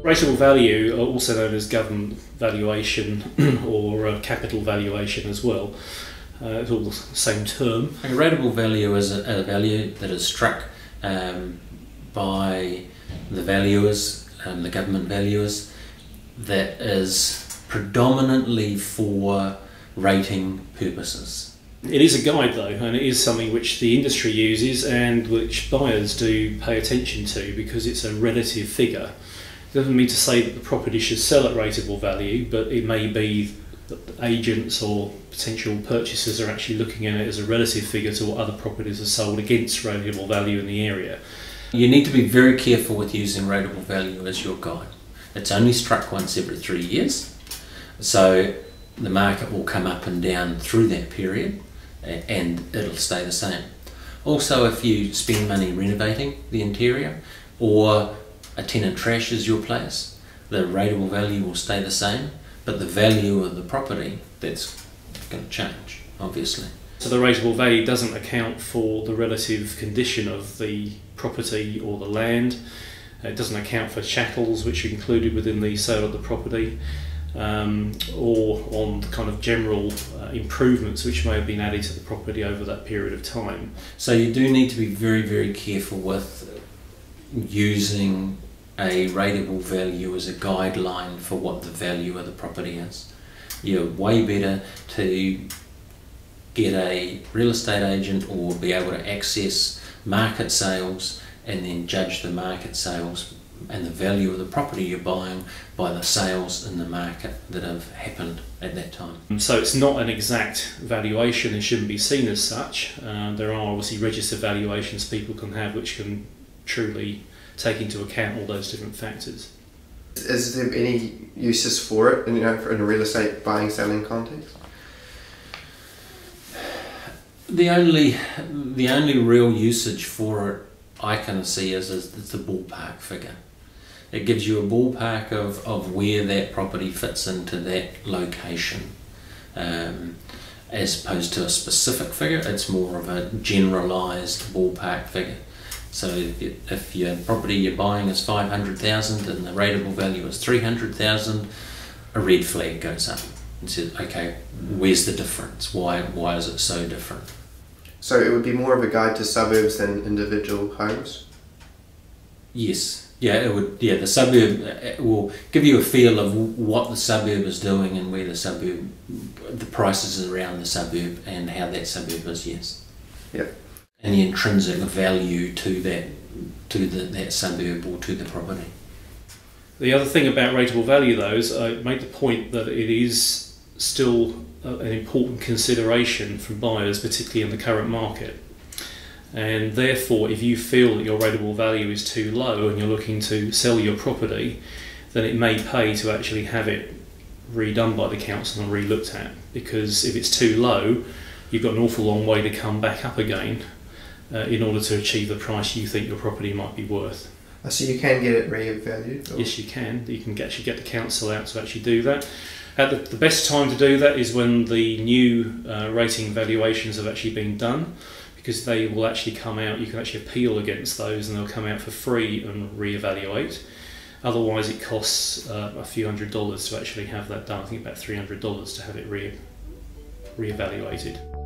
Rateable value, also known as government valuation or capital valuation as well, it's all the same term. A rateable value is a value that is struck by the valuers, the government valuers, that is predominantly for rating purposes. It is a guide though, and it is something which the industry uses and which buyers do pay attention to because it's a relative figure. It doesn't mean to say that the property should sell at rateable value, but it may be that agents or potential purchasers are actually looking at it as a relative figure to what other properties are sold against rateable value in the area. You need to be very careful with using rateable value as your guide. It's only struck once every 3 years, so the market will come up and down through that period and it'll stay the same. Also, if you spend money renovating the interior or a tenant trashes your place, the rateable value will stay the same, but the value of the property, that's going to change, obviously. So the rateable value doesn't account for the relative condition of the property or the land. It doesn't account for chattels which are included within the sale of the property, or on the kind of general improvements which may have been added to the property over that period of time. So you do need to be very, very careful with using a rateable value as a guideline for what the value of the property is. You're way better to get a real estate agent or be able to access market sales and then judge the market sales and the value of the property you're buying by the sales in the market that have happened at that time. So it's not an exact valuation and shouldn't be seen as such. There are obviously registered valuations people can have which can truly take into account all those different factors. Is there any uses for it in a real estate buying selling context? The only real usage for it I can see is it's a ballpark figure. It gives you a ballpark of where that property fits into that location. As opposed to a specific figure, it's more of a generalised ballpark figure. So if your property you're buying is 500,000 and the rateable value is 300,000, a red flag goes up and says, okay, where's the difference? Why is it so different? So it would be more of a guide to suburbs than individual homes? Yes. Yeah, it would. Yeah, the suburb, it will give you a feel of what the suburb is doing and where the prices around the suburb and how that suburb is. Yes. Yeah. And the intrinsic value to that suburb or to the property. The other thing about rateable value though is I make the point that it is still an important consideration for buyers, particularly in the current market. And therefore, if you feel that your rateable value is too low and you're looking to sell your property, then it may pay to actually have it redone by the council and re-looked at, because if it's too low, you've got an awful long way to come back up again in order to achieve the price you think your property might be worth. So you can get it reevaluated? Or? Yes, you can. You can actually get the council out to actually do that. The best time to do that is when the new rating valuations have actually been done, because they will actually come out, you can actually appeal against those and they'll come out for free and reevaluate. Otherwise it costs a few $100s to actually have that done. I think about $300 to have it reevaluated.